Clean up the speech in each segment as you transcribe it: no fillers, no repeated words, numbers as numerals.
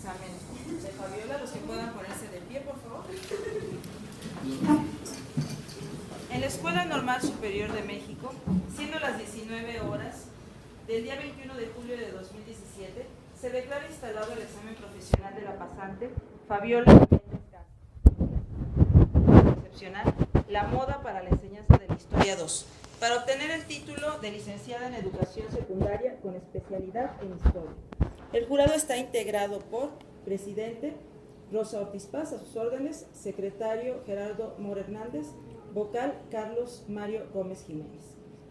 examen de Fabiola. Los que puedan ponerse de pie, por favor. En la Escuela Normal Superior de México, siendo las 19 horas del día 21 de julio de 2017, se declara instalado el examen profesional de la pasante Fabiola Méndez Castro. Excepcional, la moda para la enseñanza de la Historia 2, para obtener el título de licenciada en Educación Secundaria con especialidad en Historia. El jurado está integrado por presidente Rosa Ortiz Paz, a sus órdenes, secretario Gerardo Mora Hernández, vocal Carlos Mario Gómez Jiménez.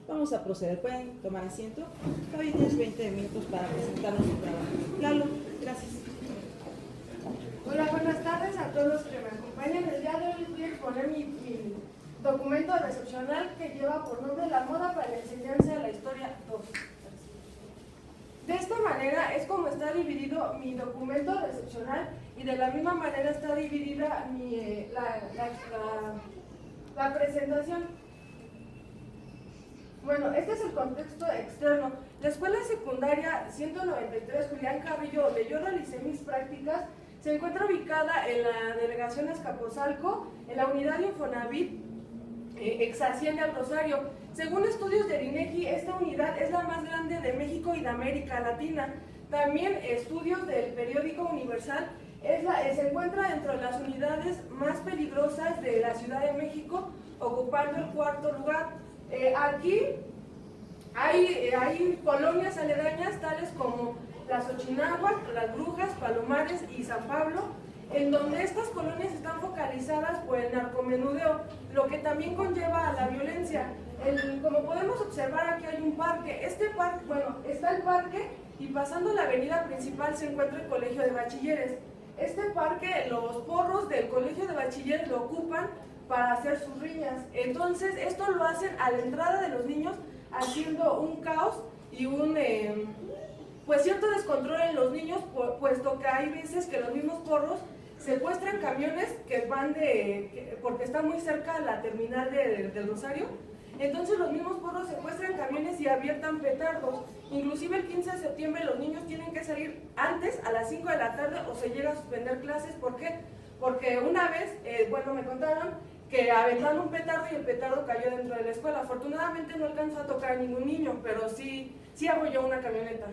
Vamos a proceder. ¿Pueden tomar asiento? Todavía tienes 20 minutos para presentarnos su trabajo. Lalo, gracias. Hola, buenas tardes a todos los que me acompañan. El día de hoy voy a exponer mi documento recepcional que lleva por nombre La moda para la enseñanza de la Historia 2. De esta manera es como está dividido mi documento recepcional y de la misma manera está dividida la presentación. Bueno, este es el contexto externo. La Escuela Secundaria 193 Julián Carrillo, donde yo realicé mis prácticas, se encuentra ubicada en la delegación Azcapotzalco, en la unidad de Infonavit, ex Hacienda El Rosario. Según estudios del INEGI, esta unidad es la más grande de México y de América Latina. También estudios del periódico Universal, se encuentra dentro de las unidades más peligrosas de la Ciudad de México, ocupando el 4º lugar. Aquí hay colonias aledañas tales como Las Ochinahuac, Las Brujas, Palomares y San Pablo, en donde estas colonias están focalizadas por el narcomenudeo, lo que también conlleva a la violencia. Como podemos observar, aquí hay un parque. Este parque, bueno, está el parque y pasando la avenida principal se encuentra el Colegio de Bachilleres. Este parque, los porros del Colegio de Bachilleres lo ocupan para hacer sus riñas. Entonces, esto lo hacen a la entrada de los niños, haciendo un caos y pues cierto descontrol en los niños, puesto que hay veces que los mismos porros secuestran camiones que van porque está muy cerca la terminal del Rosario. Entonces los mismos porros secuestran camiones y abiertan petardos. Inclusive el 15 de septiembre los niños tienen que salir antes, a las 5 de la tarde, o se llega a suspender clases. ¿Por qué? Porque una vez, me contaron que aventaron un petardo y el petardo cayó dentro de la escuela. Afortunadamente no alcanzó a tocar a ningún niño, pero sí abolló una camioneta.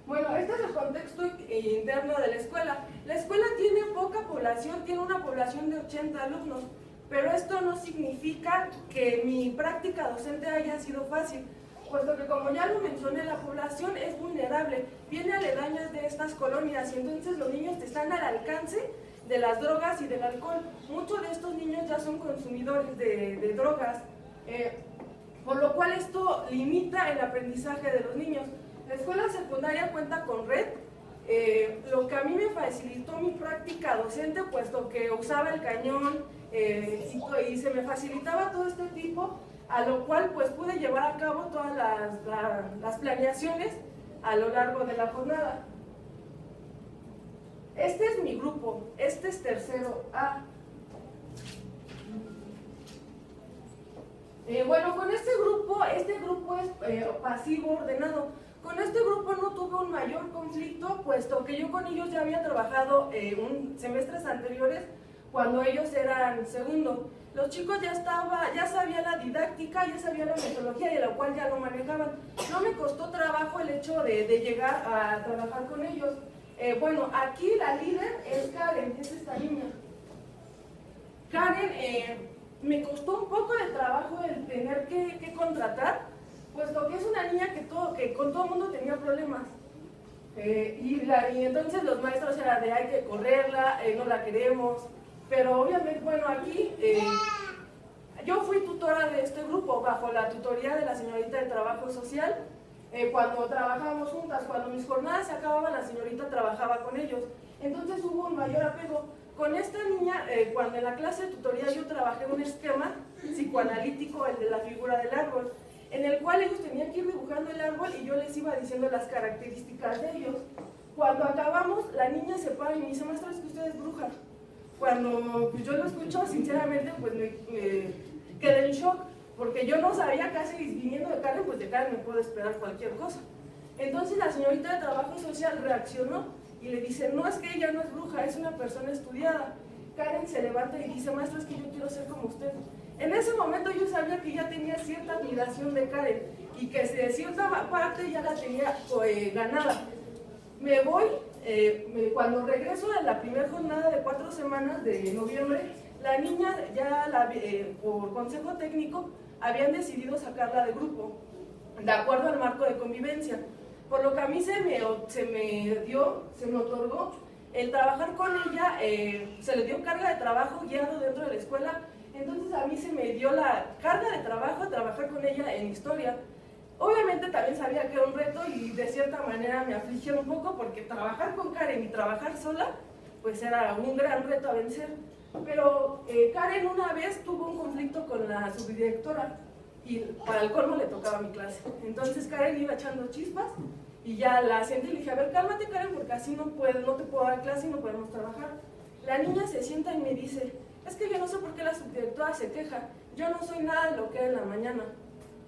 Bueno, este es el contexto interno de la escuela. La escuela tiene poca población, tiene una población de 80 alumnos, pero esto no significa que mi práctica docente haya sido fácil, puesto que, como ya lo mencioné, la población es vulnerable, viene aledañas de estas colonias y entonces los niños están al alcance de las drogas y del alcohol. Muchos de estos niños ya son consumidores de drogas, por lo cual esto limita el aprendizaje de los niños. La escuela secundaria cuenta con red, lo que a mí me facilitó mi práctica docente, puesto que usaba el cañón y se me facilitaba todo este tipo, a lo cual pues pude llevar a cabo todas las planeaciones a lo largo de la jornada. Este es mi grupo, este es tercero A. Bueno, con este grupo es pasivo ordenado. Con este grupo no tuve un mayor conflicto, puesto que yo con ellos ya había trabajado semestres anteriores cuando ellos eran segundo. Los chicos ya sabían la didáctica, ya sabían la metodología, de la cual ya lo manejaban. No me costó trabajo el hecho de llegar a trabajar con ellos. Bueno, aquí la líder es Karen, es esta niña. Karen, me costó un poco de trabajo el tener que contratar, puesto que es una niña que con todo el mundo tenía problemas. Y entonces los maestros eran de hay que correrla, no la queremos. Pero obviamente, bueno, aquí yo fui tutora de este grupo bajo la tutoría de la señorita de Trabajo Social. Cuando trabajábamos juntas, cuando mis jornadas se acababan, la señorita trabajaba con ellos. Entonces hubo un mayor apego. Con esta niña, cuando en la clase de tutoría yo trabajé un esquema psicoanalítico, el de la figura del árbol, en el cual ellos tenían que ir dibujando el árbol y yo les iba diciendo las características de ellos. Cuando acabamos, la niña se para y me dice, maestra, es que usted es bruja. Cuando yo lo escucho, sinceramente, pues me quedé en shock, porque yo no sabía, casi viniendo de Karen, pues de Karen me puedo esperar cualquier cosa. Entonces la señorita de trabajo social reaccionó y le dice, no, es que ella no es bruja, es una persona estudiada. Karen se levanta y dice, maestra, es que yo quiero ser como usted. En ese momento yo sabía que ya tenía cierta admiración de Karen y que de cierta parte ya la tenía ganada. Me voy, cuando regreso de la primera jornada de 4 semanas de noviembre, la niña ya por consejo técnico habían decidido sacarla de grupo, de acuerdo al marco de convivencia. Por lo que a mí se me otorgó el trabajar con ella, se le dio carga de trabajo guiado dentro de la escuela. Entonces a mí se me dio la carga de trabajo de trabajar con ella en historia. Obviamente también sabía que era un reto y de cierta manera me afligió un poco porque trabajar con Karen y trabajar sola, pues era un gran reto a vencer. Pero Karen una vez tuvo un conflicto con la subdirectora y para el colmo le tocaba mi clase. Entonces Karen iba echando chispas y ya la senté y le dije, a ver, cálmate Karen, porque así no te puedo dar clase y no podemos trabajar. La niña se sienta y me dice, es que yo no sé por qué la subdirectora se queja, yo no soy nada de lo que era en la mañana.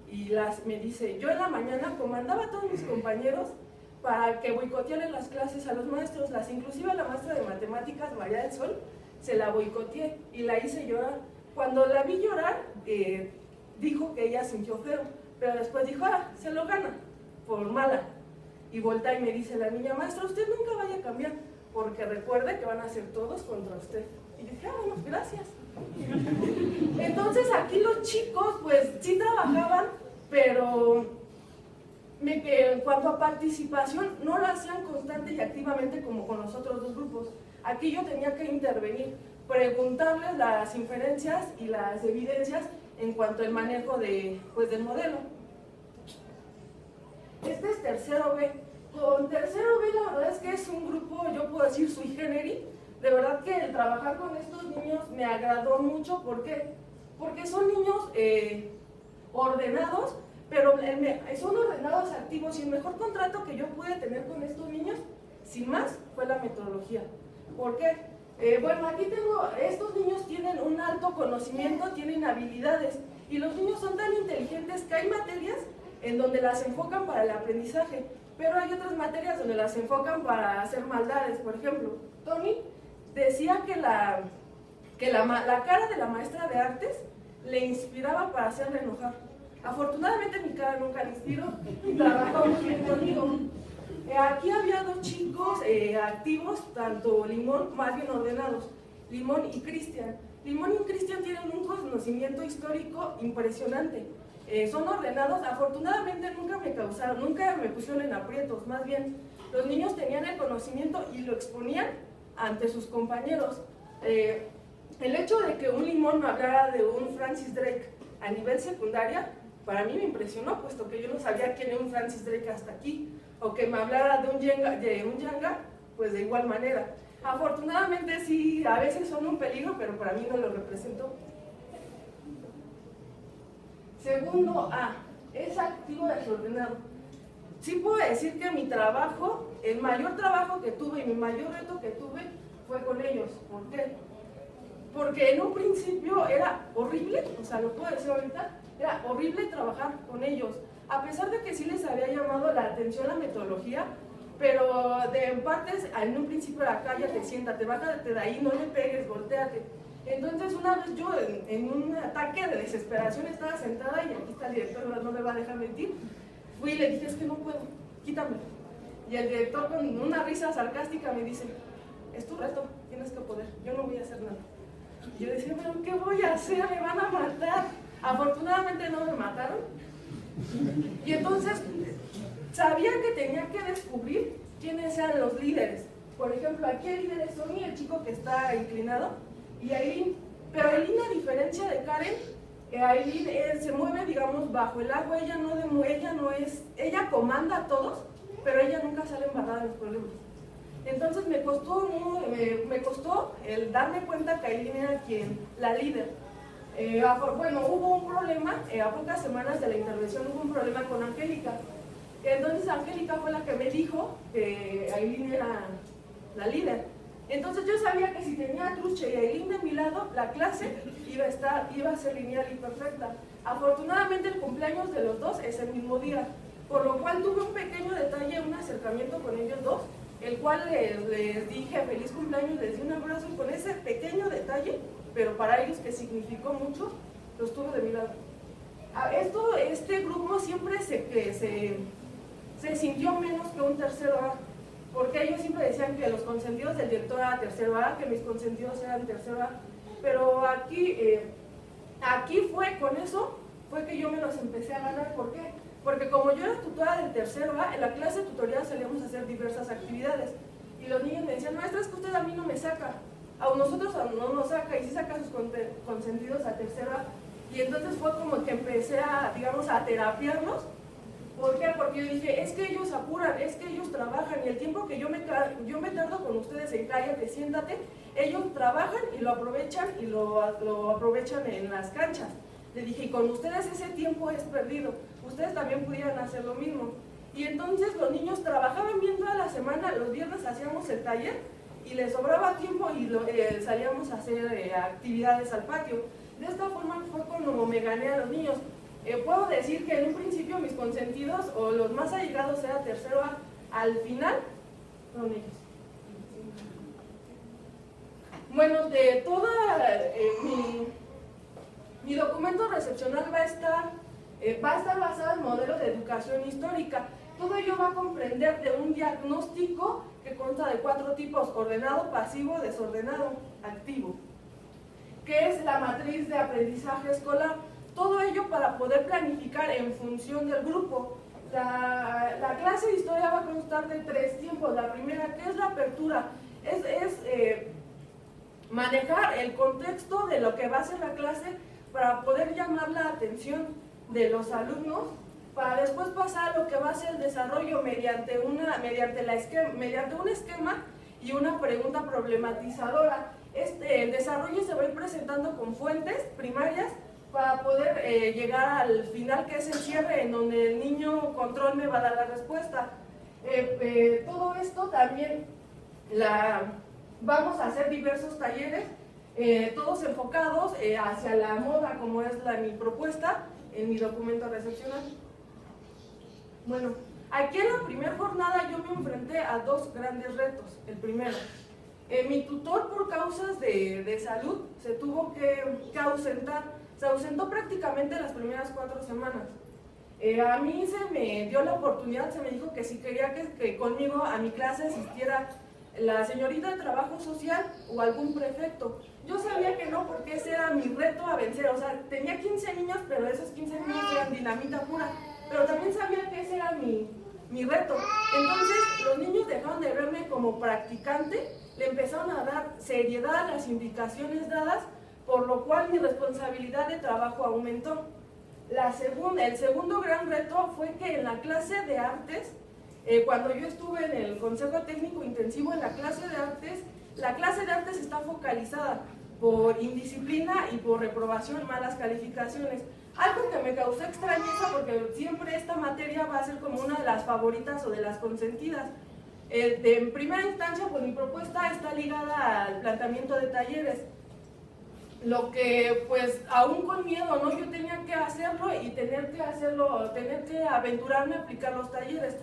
Y me dice, yo en la mañana comandaba a todos mis compañeros para que boicotearan las clases a los maestros, inclusive a la maestra de matemáticas, María del Sol, se la boicoteé y la hice llorar. Cuando la vi llorar, dijo que ella sintió feo, pero después dijo, se lo gana, por mala. Y voltea y me dice la niña, maestra, usted nunca vaya a cambiar, porque recuerde que van a ser todos contra usted. Y yo dije, bueno, gracias. Entonces aquí los chicos, pues sí trabajaban, pero en cuanto a participación, no lo hacían constante y activamente como con los otros dos grupos. Aquí yo tenía que intervenir, preguntarles las inferencias y las evidencias en cuanto al manejo del modelo. Este es tercero B. Con tercero B la verdad es que es un grupo, yo puedo decir sui generis. De verdad que el trabajar con estos niños me agradó mucho. ¿Por qué? Porque son niños ordenados, pero son ordenados activos, y el mejor contrato que yo pude tener con estos niños, sin más, fue la metodología. ¿Por qué? Bueno, aquí estos niños tienen un alto conocimiento, tienen habilidades, y los niños son tan inteligentes que hay materias en donde las enfocan para el aprendizaje, pero hay otras materias donde las enfocan para hacer maldades. Por ejemplo, Tony decía que la cara de la maestra de artes le inspiraba para hacerle enojar. Afortunadamente mi cara nunca le inspiró y trabajó muy bien conmigo. Aquí había dos chicos activos, tanto Limón, más bien ordenados, Limón y Cristian. Limón y Cristian tienen un conocimiento histórico impresionante. Son ordenados, afortunadamente nunca me pusieron en aprietos, más bien los niños tenían el conocimiento y lo exponían ante sus compañeros. El hecho de que un Limón me hablara de un Francis Drake a nivel secundaria, para mí me impresionó, puesto que yo no sabía quién era un Francis Drake hasta aquí, o que me hablara de un Yanga, pues de igual manera. Afortunadamente sí, a veces son un peligro, pero para mí no lo representó. Segundo A, es activo desordenado. Sí puedo decir que mi trabajo, el mayor trabajo que tuve y mi mayor reto que tuve fue con ellos. ¿Por qué? Porque en un principio era horrible, o sea, lo puedo decir ahorita, era horrible trabajar con ellos. A pesar de que sí les había llamado la atención la metodología, pero en partes, en un principio era cállate, siéntate, bájate de ahí, no le pegues, volteate. Entonces una vez yo en un ataque de desesperación estaba sentada, y aquí está el director, no me va a dejar mentir, fui y le dije, es que no puedo, quítame. Y el director con una risa sarcástica me dice, es tu reto, tienes que poder, yo no voy a hacer nada. Y yo decía, pero ¿qué voy a hacer? Me van a matar. Afortunadamente no me mataron. Y entonces sabía que tenía que descubrir quiénes eran los líderes. Por ejemplo, aquí el líder es Sony, el chico que está inclinado, y Aileen. Pero Aileen, a diferencia de Karen, Aileen se mueve, digamos, bajo el agua. Ella comanda a todos, pero ella nunca sale embarrada en los problemas. Entonces me costó el darme cuenta que Aileen era la líder. Bueno, hubo un problema, a pocas semanas de la intervención hubo un problema con Angélica. Entonces Angélica fue la que me dijo que Aileen era la líder. Entonces yo sabía que si tenía a Truche y a Aileen de mi lado, la clase iba a ser lineal y perfecta. Afortunadamente el cumpleaños de los dos es el mismo día. por lo cual tuve un pequeño detalle, un acercamiento con ellos dos, el cual les dije feliz cumpleaños, les di un abrazo y con ese pequeño detalle, pero para ellos que significó mucho, los tuve de mi lado. Este grupo siempre se sintió menos que un tercero A, porque ellos siempre decían que los consentidos del director eran tercero A, que mis consentidos eran tercero A, pero aquí fue con eso, fue que yo me los empecé a ganar. ¿Por qué? Porque como yo era tutora del tercero A, en la clase tutorial salíamos a hacer diversas actividades, y los niños me decían, maestra, es que usted a mí no me saca, a nosotros no nos saca, y sí saca sus consentidos a tercero A. Y entonces fue como que empecé a, digamos, a terapiarlos. ¿Por qué? Porque yo dije, es que ellos apuran, es que ellos trabajan, y el tiempo que yo me tardo con ustedes en cállate, siéntate, ellos trabajan y lo aprovechan en las canchas. Le dije, y con ustedes ese tiempo es perdido, ustedes también pudieran hacer lo mismo. Y entonces los niños trabajaban bien toda la semana, los viernes hacíamos el taller y les sobraba tiempo y salíamos a hacer actividades al patio. De esta forma fue como me gané a los niños. Puedo decir que en un principio mis consentidos o los más allegados era tercero A, al final son ellos. Bueno, de toda mi documento recepcional va a estar basado en modelo de educación histórica. Todo ello va a comprender de un diagnóstico que consta de 4 tipos: ordenado, pasivo, desordenado, activo, que es la matriz de aprendizaje escolar. Todo ello para poder planificar en función del grupo. La clase de historia va a constar de 3 tiempos. La primera, que es la apertura, es manejar el contexto de lo que va a ser la clase para poder llamar la atención de los alumnos, para después pasar a lo que va a ser el desarrollo mediante un esquema y una pregunta problematizadora. El desarrollo se va a ir presentando con fuentes primarias para poder llegar al final, que es el cierre, en donde el niño control me va a dar la respuesta. Todo esto también vamos a hacer diversos talleres, todos enfocados hacia la moda, como es mi propuesta en mi documento recepcional. Bueno, aquí en la primera jornada yo me enfrenté a 2 grandes retos. El primero, mi tutor, por causas de salud, se tuvo que ausentar. Se ausentó prácticamente las primeras 4 semanas. A mí se me dio la oportunidad, se me dijo que si quería que conmigo a mi clase asistiera la señorita de trabajo social o algún prefecto. Yo sabía que no, porque ese era mi reto a vencer. O sea, tenía 15 niños, pero esos 15 niños eran dinamita pura. Pero también sabía que ese era mi reto. Entonces, los niños dejaron de verme como practicante, le empezaron a dar seriedad a las indicaciones dadas, por lo cual mi responsabilidad de trabajo aumentó. El segundo gran reto fue que en la clase de artes, cuando yo estuve en el Consejo Técnico Intensivo en la clase de artes está focalizada por indisciplina y por reprobación, malas calificaciones. Algo que me causó extrañeza, porque siempre esta materia va a ser como una de las favoritas o de las consentidas. En primera instancia, pues mi propuesta está ligada al planteamiento de talleres. Lo que, pues, aún con miedo, ¿no? Yo tenía que hacerlo y tener que aventurarme a aplicar los talleres.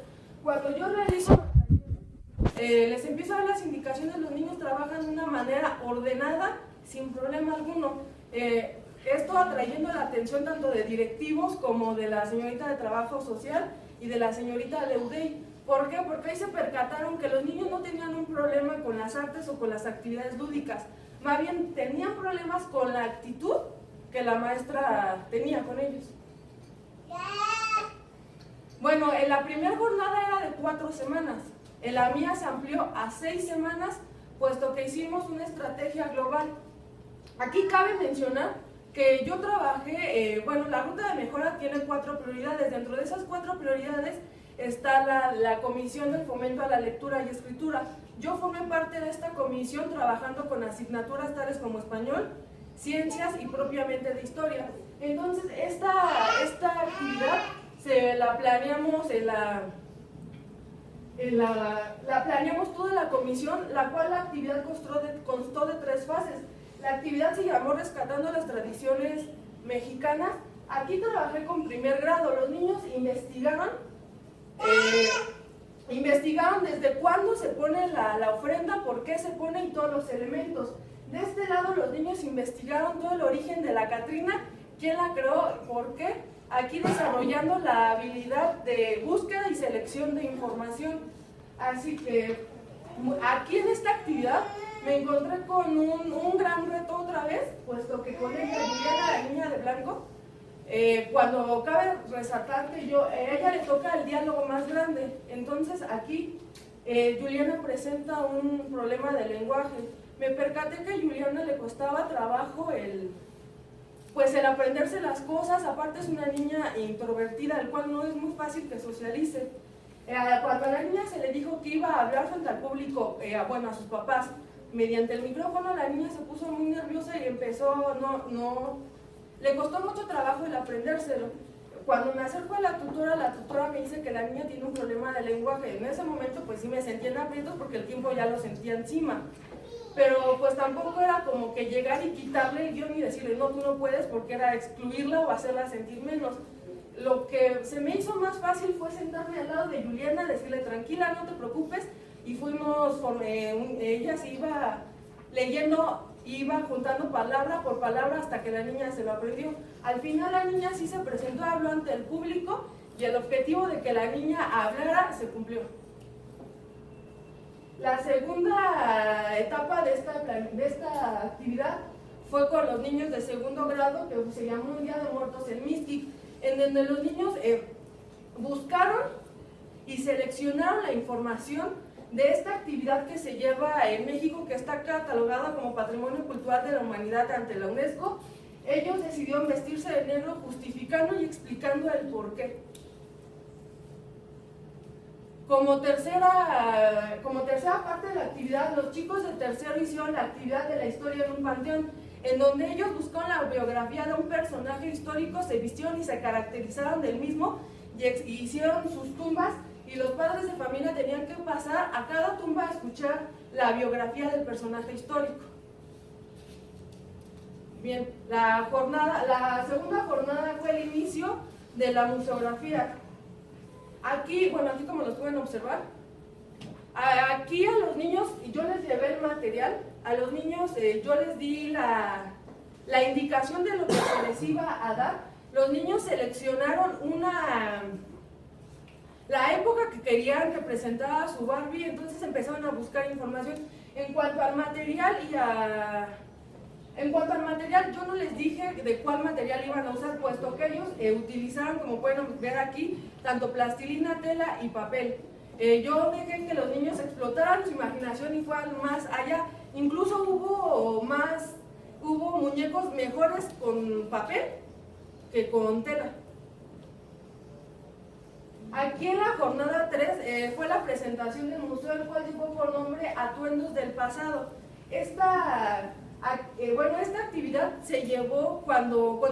Cuando yo realizo los talleres, les empiezo a dar las indicaciones, los niños trabajan de una manera ordenada, sin problema alguno. Esto atrayendo la atención tanto de directivos como de la señorita de trabajo social y de la señorita de UDEI. ¿Por qué? Porque ahí se percataron que los niños no tenían un problema con las artes o con las actividades lúdicas. Más bien tenían problemas con la actitud que la maestra tenía con ellos. Bueno, en la primera jornada era de 4 semanas. En la mía se amplió a 6 semanas, puesto que hicimos una estrategia global. Aquí cabe mencionar que yo trabajé, la ruta de mejora tiene 4 prioridades. Dentro de esas 4 prioridades está la Comisión del Fomento a la Lectura y Escritura. Yo formé parte de esta comisión trabajando con asignaturas tales como español, ciencias y propiamente de historia. Entonces, esta actividad la planeamos la planeamos toda la comisión, la cual la actividad constó de 3 fases. La actividad se llamó Rescatando las Tradiciones Mexicanas. Aquí trabajé con primer grado. Los niños investigaron Investigaron desde cuándo se pone la ofrenda, por qué se pone y todos los elementos. De este lado los niños investigaron todo el origen de la Catrina, quién la creó, por qué, aquí desarrollando la habilidad de búsqueda y selección de información. Así que aquí en esta actividad me encontré con un gran reto otra vez, puesto que con ella, Juliana, la niña de blanco, cuando cabe resaltar que a ella le toca el diálogo más grande. Entonces aquí Juliana presenta un problema de lenguaje. Me percaté que a Juliana le costaba trabajo el aprenderse las cosas. Aparte es una niña introvertida, al cual no es muy fácil que socialice. Cuando a la niña se le dijo que iba a hablar frente al público, a sus papás, mediante el micrófono, la niña se puso muy nerviosa y empezó, le costó mucho trabajo el aprendérselo. Cuando me acerco a la tutora me dice que la niña tiene un problema de lenguaje. En ese momento pues sí me sentí en aprietos porque el tiempo ya lo sentía encima. Pero pues tampoco era como que llegar y quitarle el guión y decirle no, tú no puedes, porque era excluirla o hacerla sentir menos. Lo que se me hizo más fácil fue sentarme al lado de Juliana, decirle tranquila, no te preocupes, y fuimos, ella se iba leyendo, iba juntando palabra por palabra hasta que la niña se lo aprendió. Al final la niña sí se presentó, habló ante el público y el objetivo de que la niña hablara se cumplió. La segunda etapa de esta actividad fue con los niños de segundo grado, que se llamó un Día de Muertos en Mixquic, en donde los niños buscaron y seleccionaron la información de esta actividad que se lleva en México, que está catalogada como Patrimonio Cultural de la Humanidad ante la UNESCO. Ellos decidieron vestirse de negro, justificando y explicando el porqué. Como tercera parte de la actividad, los chicos de tercero hicieron la actividad de la historia en un panteón, en donde ellos buscaron la biografía de un personaje histórico, se vistieron y se caracterizaron del mismo y hicieron sus tumbas, y los padres de familia tenían que pasar a cada tumba a escuchar la biografía del personaje histórico. Bien, la segunda jornada fue el inicio de la museografía. Aquí, aquí como los pueden observar, aquí a los niños yo les llevé el material, a los niños yo les di la indicación de lo que se les iba a dar. Los niños seleccionaron la época que querían que presentara su Barbie, entonces empezaron a buscar información. En cuanto al material yo no les dije de cuál material iban a usar, puesto que ellos utilizaron, como pueden ver aquí, tanto plastilina, tela y papel. Yo dejé que los niños explotaran su imaginación y fueran más allá. Incluso hubo muñecos mejores con papel que con tela. Aquí en la jornada 3 fue la presentación del museo, el cual llevó por nombre Atuendos del Pasado. Esta actividad se llevó cuando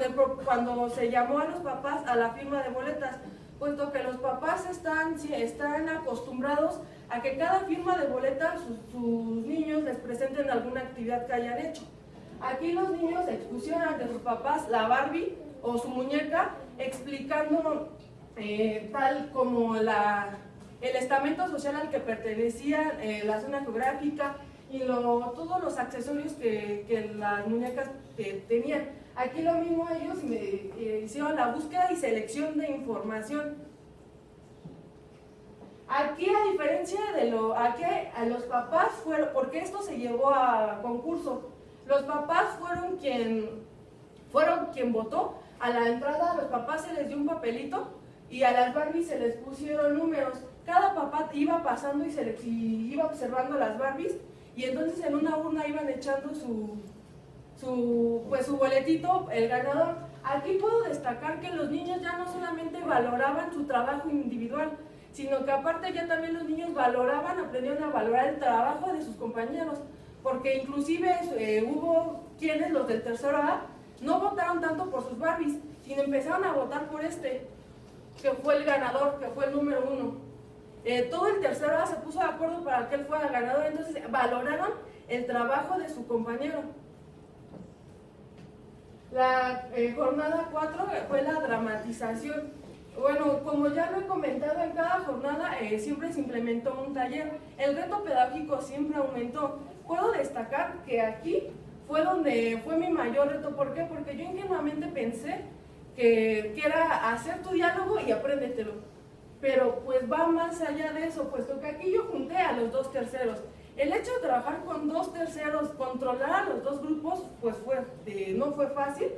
se llamó a los papás a la firma de boletas, puesto que los papás están acostumbrados a que cada firma de boletas sus niños les presenten alguna actividad que hayan hecho. Aquí los niños expusieron ante sus papás la Barbie o su muñeca, explicando tal como el estamento social al que pertenecía, la zona geográfica y todos los accesorios que las muñecas tenían. Aquí lo mismo, ellos hicieron la búsqueda y selección de información. Aquí, a diferencia aquí a los papás fueron, porque esto se llevó a concurso, los papás fueron quien votó. A la entrada a los papás se les dio un papelito y a las Barbies se les pusieron números. Cada papá iba pasando y iba observando las Barbies, y entonces en una urna iban echando su boletito, el ganador. Aquí puedo destacar que los niños ya no solamente valoraban su trabajo individual, sino que aparte ya también los niños aprendieron a valorar el trabajo de sus compañeros, porque inclusive hubo quienes, los del tercero A, no votaron tanto por sus Barbies, sino empezaron a votar por que fue el ganador, que fue el número 1. Todo el tercero A se puso de acuerdo para que él fuera ganador, entonces valoraron el trabajo de su compañero. La jornada 4 fue la dramatización. Bueno, como ya lo he comentado, en cada jornada siempre se implementó un taller. El reto pedagógico siempre aumentó. Puedo destacar que aquí fue donde fue mi mayor reto. ¿Por qué? Porque yo ingenuamente pensé que era hacer tu diálogo y apréndetelo. Pero pues va más allá de eso, puesto que aquí yo junté a los 2 terceros. El hecho de trabajar con 2 terceros, controlar a los 2 grupos, pues no fue fácil,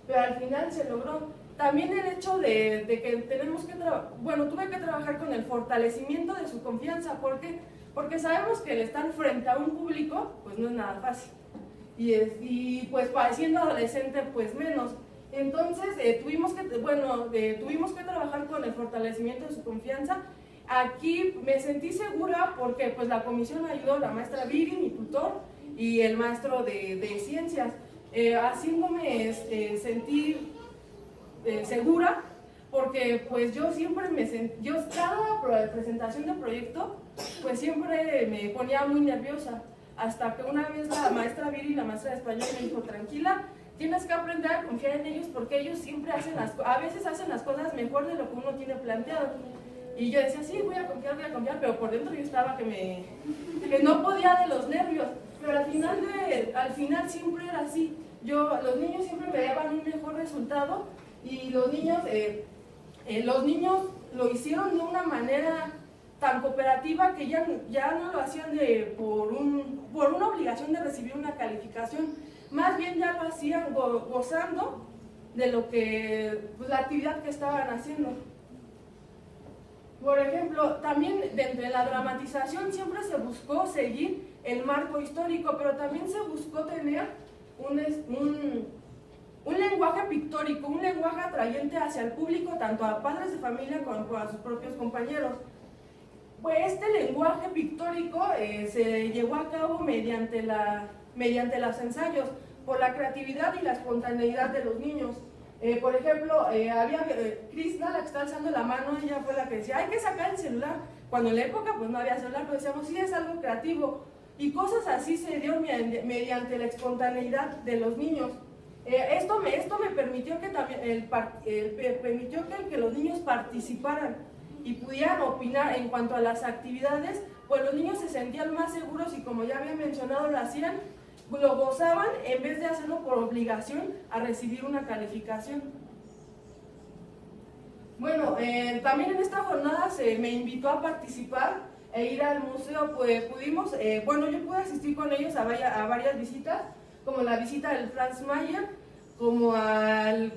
pero al final se logró. También el hecho de que tenemos que tuve que trabajar con el fortalecimiento de su confianza. ¿Por qué? Porque sabemos que el estar frente a un público, pues no es nada fácil. Y pues siendo adolescente, pues menos. Entonces tuvimos que trabajar con el fortalecimiento de su confianza. Aquí me sentí segura porque pues la comisión me ayudó, la maestra Viri, mi tutor, y el maestro de ciencias, haciéndome sentir segura, porque pues yo siempre cada presentación de proyecto pues siempre me ponía muy nerviosa, hasta que una vez la maestra Viri, la maestra de español, me dijo: tranquila, tienes que aprender a confiar en ellos, porque ellos siempre a veces hacen las cosas mejor de lo que uno tiene planteado. Y yo decía: sí, voy a confiar, pero por dentro yo estaba que no podía de los nervios. Pero al final siempre era así. Los niños siempre me daban un mejor resultado, y los niños lo hicieron de una manera tan cooperativa que ya no lo hacían por una obligación de recibir una calificación. Más bien ya lo hacían gozando de lo que, pues, la actividad que estaban haciendo. Por ejemplo, también dentro de la dramatización siempre se buscó seguir el marco histórico, pero también se buscó tener un lenguaje pictórico, un lenguaje atrayente hacia el público, tanto a padres de familia como a sus propios compañeros. Pues este lenguaje pictórico se llevó a cabo mediante los ensayos, por la creatividad y la espontaneidad de los niños. Por ejemplo, había Krishna, la que está alzando la mano, ella fue la que decía: hay que sacar el celular. Cuando en la época pues no había celular, pero decíamos: sí, es algo creativo. Y cosas así se dio mediante la espontaneidad de los niños. Esto me permitió que también permitió que los niños participaran y pudieran opinar en cuanto a las actividades. Pues los niños se sentían más seguros, y como ya había mencionado, lo hacían, lo gozaban, en vez de hacerlo por obligación a recibir una calificación. Bueno, también en esta jornada se me invitó a participar e ir al museo. Pues yo pude asistir con ellos a varias visitas, como la visita del Franz Mayer, como al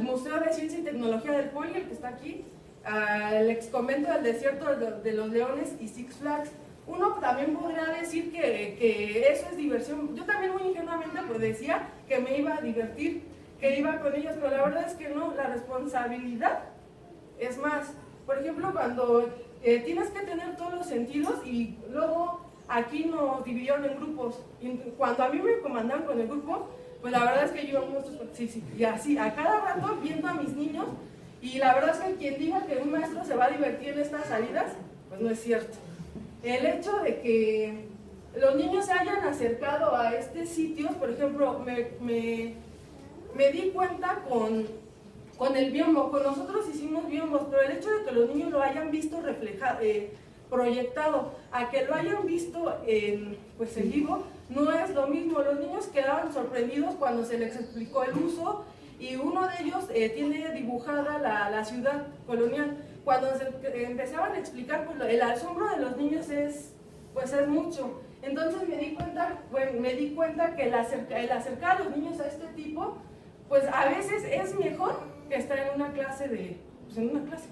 Museo de Ciencia y Tecnología del Poli, el que está aquí, al ex convento del desierto de los Leones y Six Flags. Uno también podría decir que eso es diversión. Yo también muy ingenuamente pues decía que me iba a divertir, que iba con ellos, pero la verdad es que no. La responsabilidad es más. Por ejemplo, cuando tienes que tener todos los sentidos, y luego aquí nos dividieron en grupos, y cuando a mí me comandaban con el grupo, pues la verdad es que yo y así a cada rato viendo a mis niños, y la verdad es que quien diga que un maestro se va a divertir en estas salidas, pues no es cierto. El hecho de que los niños se hayan acercado a este sitio, por ejemplo, me di cuenta con el biombo. Con nosotros hicimos biombos, pero el hecho de que los niños lo hayan visto reflejado, proyectado, a que lo hayan visto en vivo, no es lo mismo. Los niños quedaban sorprendidos cuando se les explicó el uso, y uno de ellos tiene dibujada la ciudad colonial. Cuando se empezaban a explicar, pues el asombro de los niños es mucho. Entonces me di cuenta que el acercar a los niños a este tipo, pues a veces es mejor que estar en una clase en una clase.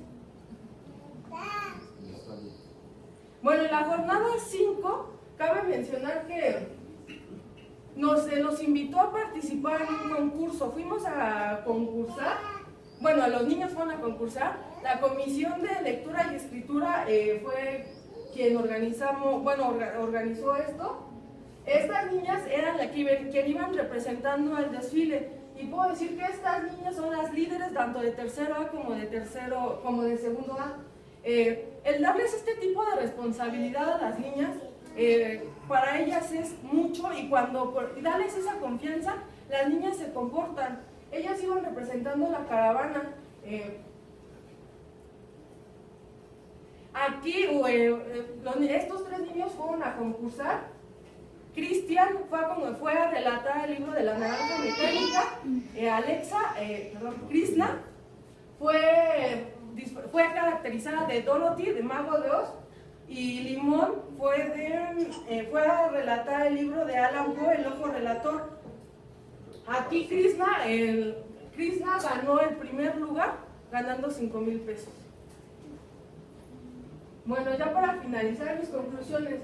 Bueno, en la jornada 5, cabe mencionar que nos invitó a participar en un concurso. Fuimos a concursar, los niños fueron a concursar. La comisión de lectura y escritura fue quien organizó esto. Estas niñas eran quien iban representando el desfile, y puedo decir que estas niñas son las líderes tanto de tercero A como de segundo A. El darles este tipo de responsabilidad a las niñas, para ellas es mucho, y darles esa confianza, las niñas se comportan. Ellas iban representando la caravana, Aquí estos tres niños fueron a concursar. Cristian fue a relatar el libro de la naranja mecánica. Krishna fue caracterizada de Dorothy, de Mago de Oz, y Limón fue a relatar el libro de Alan Poe, El Ojo Relator. Aquí Krishna ganó el primer lugar, ganando 5,000 pesos. Bueno, ya para finalizar mis conclusiones,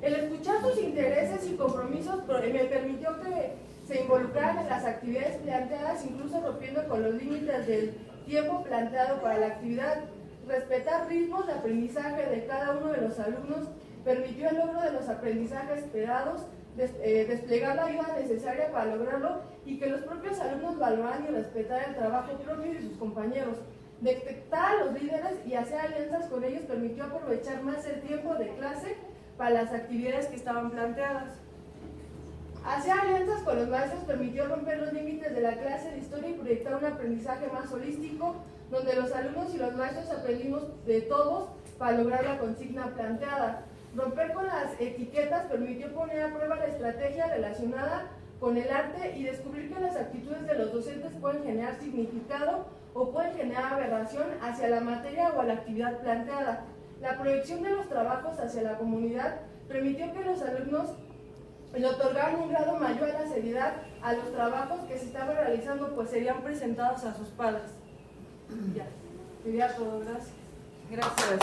el escuchar sus intereses y compromisos me permitió que se involucraran en las actividades planteadas, incluso rompiendo con los límites del tiempo planteado para la actividad. Respetar ritmos de aprendizaje de cada uno de los alumnos permitió el logro de los aprendizajes esperados, desplegar la ayuda necesaria para lograrlo y que los propios alumnos valoraran y respetaran el trabajo propio de sus compañeros. Detectar a los líderes y hacer alianzas con ellos permitió aprovechar más el tiempo de clase para las actividades que estaban planteadas. Hacer alianzas con los maestros permitió romper los límites de la clase de historia y proyectar un aprendizaje más holístico, donde los alumnos y los maestros aprendimos de todos para lograr la consigna planteada. Romper con las etiquetas permitió poner a prueba la estrategia relacionada con el arte y descubrir que las actitudes de los docentes pueden generar significado o pueden generar aberración hacia la materia o a la actividad planteada. La proyección de los trabajos hacia la comunidad permitió que los alumnos le otorgaran un grado mayor a la seriedad a los trabajos que se estaban realizando, pues serían presentados a sus padres. Ya, sería todo, gracias. Gracias.